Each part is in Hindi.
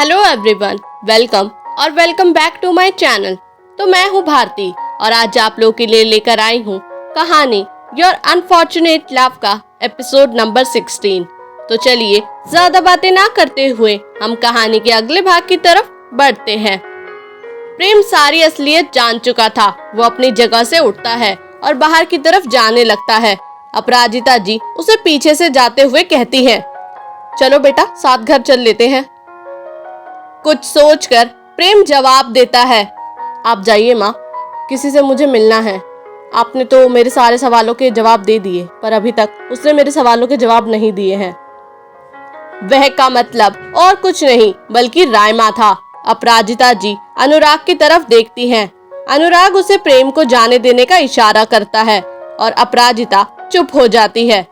Hello everyone, welcome back to my channel. तो मैं हूँ भारती और आज आप लोगों के लिए लेकर आई हूँ कहानी योर अनफॉर्चुनेट लव का एपिसोड नंबर 16। तो चलिए ज्यादा बातें ना करते हुए हम कहानी के अगले भाग की तरफ बढ़ते हैं। प्रेम सारी असलियत जान चुका था। वो अपनी जगह से उठता है और बाहर की तरफ जाने लगता है। अपराजिता जी उसे पीछे से जाते हुए कहती है, चलो बेटा साथ घर चल लेते हैं। कुछ सोचकर प्रेम जवाब देता है, आप जाइए माँ, किसी से मुझे मिलना है। आपने तो मेरे सारे सवालों के जवाब दे दिए, पर अभी तक उसने मेरे सवालों के जवाब नहीं दिए हैं। वह का मतलब और कुछ नहीं बल्कि रायमा था। अपराजिता जी अनुराग की तरफ देखती हैं। अनुराग उसे प्रेम को जाने देने का इशारा करता है और अपराजिता चुप हो जाती है।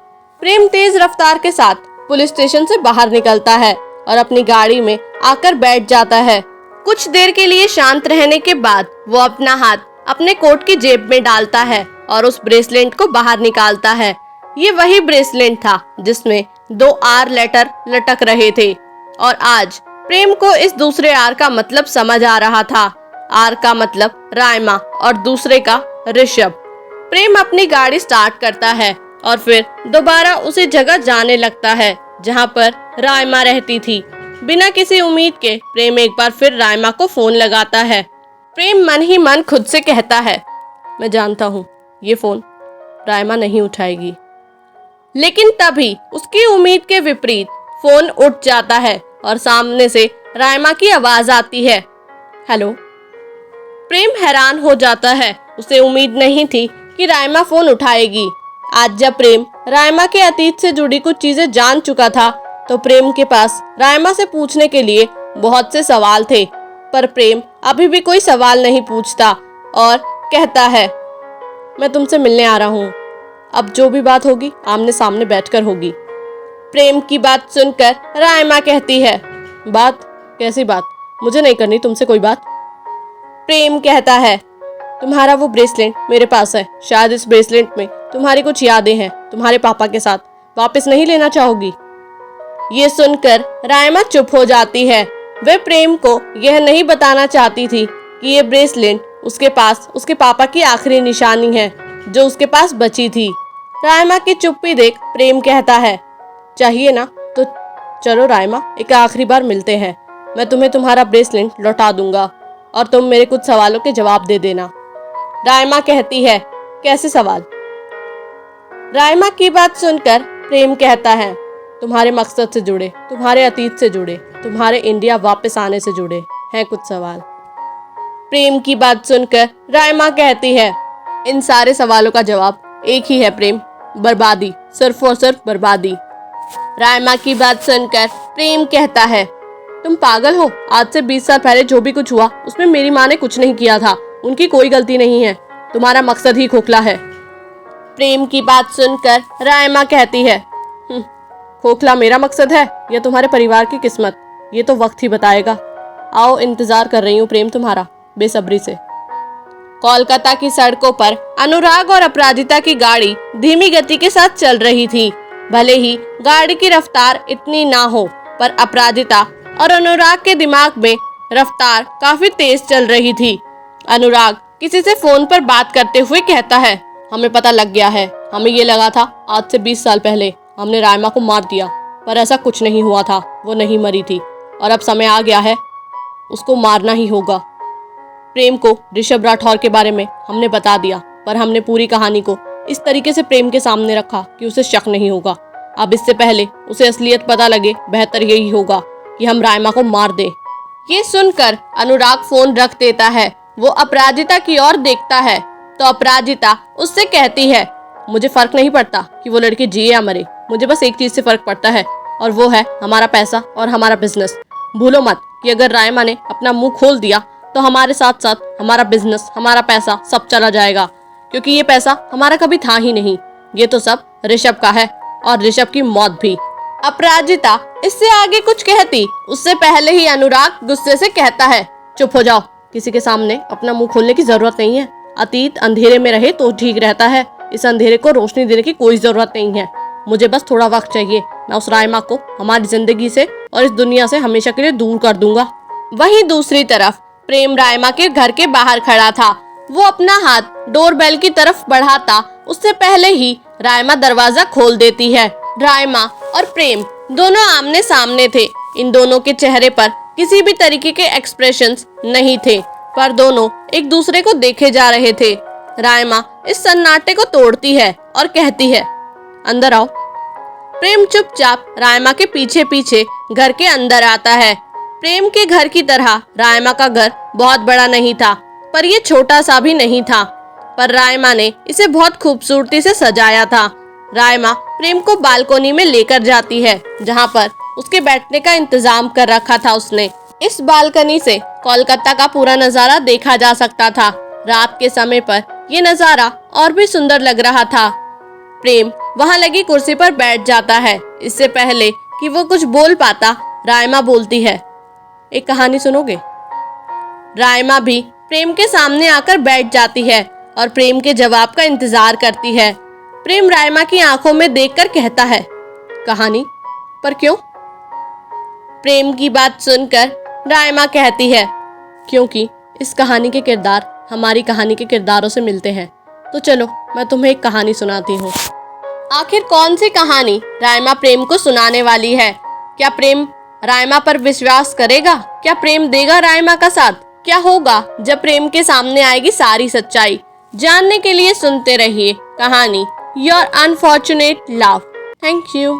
प्रेम तेज रफ्तार के साथ पुलिस स्टेशन से बाहर निकलता है और अपनी गाड़ी में आकर बैठ जाता है। कुछ देर के लिए शांत रहने के बाद वो अपना हाथ अपने कोट की जेब में डालता है और उस ब्रेसलेट को बाहर निकालता है। ये वही ब्रेसलेट था जिसमें 2 आर लेटर लटक रहे थे और आज प्रेम को इस दूसरे आर का मतलब समझ आ रहा था। आर का मतलब रायमा और दूसरे का ऋषभ। प्रेम अपनी गाड़ी स्टार्ट करता है और फिर दोबारा उसी जगह जाने लगता है जहाँ पर रायमा रहती थी। बिना किसी उम्मीद के प्रेम एक बार फिर रायमा को फोन लगाता है। प्रेम मन ही मन खुद से कहता है, मैं जानता हूँ ये फोन रायमा नहीं उठाएगी। लेकिन तभी उसकी उम्मीद के विपरीत फोन उठ जाता है और सामने से रायमा की आवाज आती है, हेलो। प्रेम हैरान हो जाता है। उसे उम्मीद नहीं थी कि रायमा फोन उठाएगी। आज जब प्रेम रायमा के अतीत से जुड़ी कुछ चीजें जान चुका था तो प्रेम के पास रायमा से पूछने के लिए बहुत से सवाल थे, पर प्रेम अभी भी कोई सवाल नहीं पूछता और कहता है, मैं तुमसे मिलने आ रहा हूँ। अब जो भी बात होगी आमने सामने बैठकर होगी। प्रेम की बात सुनकर रायमा कहती है, बात? कैसी बात? मुझे नहीं करनी तुमसे कोई बात। प्रेम कहता है, तुम्हारा वो ब्रेसलेट मेरे पास है। शायद इस ब्रेसलेट में तुम्हारी कुछ यादें हैं तुम्हारे पापा के साथ। वापस नहीं लेना चाहोगी? ये सुनकर रायमा चुप हो जाती है। वह प्रेम को यह नहीं बताना चाहती थी कि ये ब्रेसलेट उसके पास उसके पापा की आखिरी निशानी है जो उसके पास बची थी। रायमा की चुप्पी देख प्रेम कहता है, चाहिए ना तो चलो रायमा, एक आखिरी बार मिलते हैं। मैं तुम्हें तुम्हारा ब्रेसलेट लौटा दूंगा और तुम मेरे कुछ सवालों के जवाब दे देना। रायमा कहती है, कैसे सवाल? रायमा की बात सुनकर प्रेम कहता है, तुम्हारे मकसद से जुड़े, तुम्हारे अतीत से जुड़े, तुम्हारे इंडिया वापस आने से जुड़े हैं कुछ सवाल। प्रेम की बात सुनकर रायमा कहती है, इन सारे सवालों का जवाब एक ही है प्रेम, बर्बादी, सिर्फ और सिर्फ बर्बादी। रायमा की बात सुनकर प्रेम कहता है, तुम पागल हो? आज से 20 साल पहले जो भी कुछ हुआ उसमें मेरी माँ ने कुछ नहीं किया था। उनकी कोई गलती नहीं है। तुम्हारा मकसद ही खोखला है। प्रेम की बात सुनकर रायमा कहती है, खोखला मेरा मकसद है या तुम्हारे परिवार की किस्मत? ये तो वक्त ही बताएगा। आओ, इंतजार कर रही हूँ प्रेम तुम्हारा बेसब्री से। कोलकाता की सड़कों पर अनुराग और अपराजिता की गाड़ी धीमी गति के साथ चल रही थी। भले ही गाड़ी की रफ्तार इतनी ना हो, पर अपराजिता और अनुराग के दिमाग में रफ्तार काफी तेज चल रही थी। अनुराग किसी से फोन पर बात करते हुए कहता है, हमें पता लग गया है। हमें ये लगा था आज से 20 साल पहले हमने रायमा को मार दिया, पर ऐसा कुछ नहीं हुआ था। वो नहीं मरी थी और अब समय आ गया है, उसको मारना ही होगा। प्रेम को ऋषभ राठौर के बारे में हमने बता दिया, पर हमने पूरी कहानी को इस तरीके से प्रेम के सामने रखा कि उसे शक नहीं होगा। अब इससे पहले उसे असलियत पता लगे, बेहतर यही होगा कि हम रायमा को मार दें। ये सुनकर अनुराग फोन रख देता है। वो अपराजिता की ओर देखता है तो अपराजिता उससे कहती है, मुझे फर्क नहीं पड़ता कि वो लड़की जिए या मरे। मुझे बस एक चीज से फर्क पड़ता है और वो है हमारा पैसा और हमारा बिजनेस। भूलो मत कि अगर रायमा ने अपना मुंह खोल दिया तो हमारे साथ साथ हमारा बिजनेस, हमारा पैसा सब चला जाएगा, क्योंकि ये पैसा हमारा कभी था ही नहीं। ये तो सब ऋषभ का है और ऋषभ की मौत भी। अपराजिता इससे आगे कुछ कहती उससे पहले ही अनुराग गुस्से से कहता है, चुप हो जाओ। किसी के सामने अपना मुंह खोलने की जरूरत नहीं है। अतीत अंधेरे में रहे तो ठीक रहता है। इस अंधेरे को रोशनी देने की कोई जरूरत नहीं है। मुझे बस थोड़ा वक्त चाहिए, मैं उस रायमा को हमारी जिंदगी से और इस दुनिया से हमेशा के लिए दूर कर दूंगा। वहीं दूसरी तरफ प्रेम रायमा के घर के बाहर खड़ा था। वो अपना हाथ डोरबेल की तरफ बढ़ाता उससे पहले ही रायमा दरवाजा खोल देती है। रायमा और प्रेम दोनों आमने सामने थे। इन दोनों के चेहरे पर किसी भी तरीके के एक्सप्रेशंस नहीं थे, पर दोनों एक दूसरे को देखे जा रहे थे। रायमा इस सन्नाटे को तोड़ती है और कहती है, अंदर आओ। प्रेम चुपचाप रायमा के पीछे पीछे घर के अंदर आता है। प्रेम के घर की तरह रायमा का घर बहुत बड़ा नहीं था, पर यह छोटा सा भी नहीं था। पर रायमा ने इसे बहुत खूबसूरती से सजाया था। रायमा प्रेम को बालकोनी में लेकर जाती है, जहां पर उसके बैठने का इंतजाम कर रखा था उसने। इस बालकनी से कोलकाता का पूरा नजारा देखा जा सकता था। रात के समय पर यह नजारा और भी सुंदर लग रहा था। प्रेम वहां लगी कुर्सी पर बैठ जाता है। इससे पहले कि वो कुछ बोल पाता, रायमा बोलती है, एक कहानी सुनोगे? रायमा भी प्रेम के सामने आकर बैठ जाती है और प्रेम के जवाब का इंतजार करती है। प्रेम रायमा की आंखों में देखकर कहता है, कहानी? पर क्यों? प्रेम की बात सुनकर रायमा कहती है, क्योंकि इस कहानी के किरदार हमारी कहानी के किरदारों से मिलते हैं। तो चलो मैं तुम्हें एक कहानी सुनाती हूँ। आखिर कौन सी कहानी रायमा प्रेम को सुनाने वाली है? क्या प्रेम रायमा पर विश्वास करेगा? क्या प्रेम देगा रायमा का साथ? क्या होगा जब प्रेम के सामने आएगी सारी सच्चाई? जानने के लिए सुनते रहिए कहानी your unfortunate love. Thank you.